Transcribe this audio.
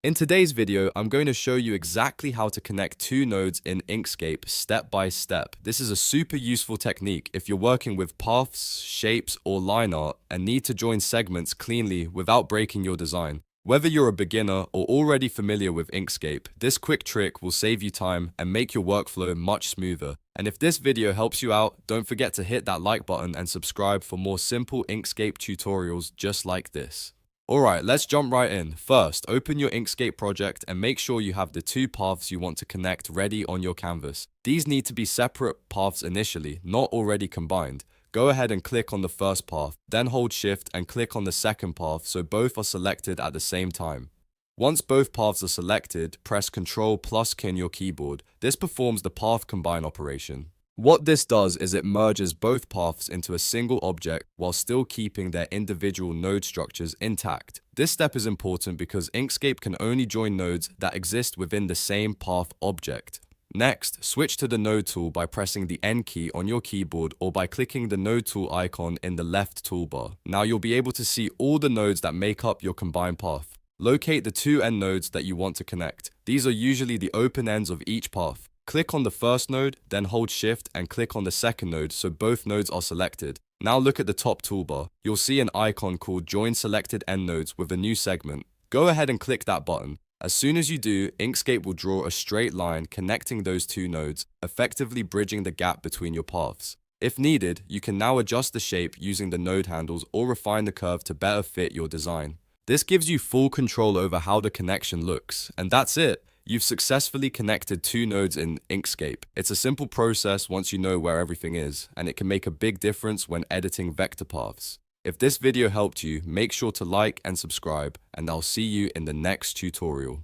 In today's video, I'm going to show you exactly how to connect two nodes in Inkscape step by step. This is a super useful technique if you're working with paths, shapes, or line art and need to join segments cleanly without breaking your design. Whether you're a beginner or already familiar with Inkscape, this quick trick will save you time and make your workflow much smoother. And if this video helps you out, don't forget to hit that like button and subscribe for more simple Inkscape tutorials just like this. Alright, let's jump right in. First, open your Inkscape project and make sure you have the two paths you want to connect ready on your canvas. These need to be separate paths initially, not already combined. Go ahead and click on the first path, then hold Shift and click on the second path so both are selected at the same time. Once both paths are selected, press Ctrl plus K on your keyboard. This performs the path combine operation. What this does is it merges both paths into a single object while still keeping their individual node structures intact. This step is important because Inkscape can only join nodes that exist within the same path object. Next, switch to the node tool by pressing the N key on your keyboard or by clicking the node tool icon in the left toolbar. Now you'll be able to see all the nodes that make up your combined path. Locate the two end nodes that you want to connect. These are usually the open ends of each path. Click on the first node, then hold Shift and click on the second node so both nodes are selected. Now look at the top toolbar. You'll see an icon called Join Selected End Nodes with a new segment. Go ahead and click that button. As soon as you do, Inkscape will draw a straight line connecting those two nodes, effectively bridging the gap between your paths. If needed, you can now adjust the shape using the node handles or refine the curve to better fit your design. This gives you full control over how the connection looks, and that's it. You've successfully connected two nodes in Inkscape. It's a simple process once you know where everything is, and it can make a big difference when editing vector paths. If this video helped you, make sure to like and subscribe, and I'll see you in the next tutorial.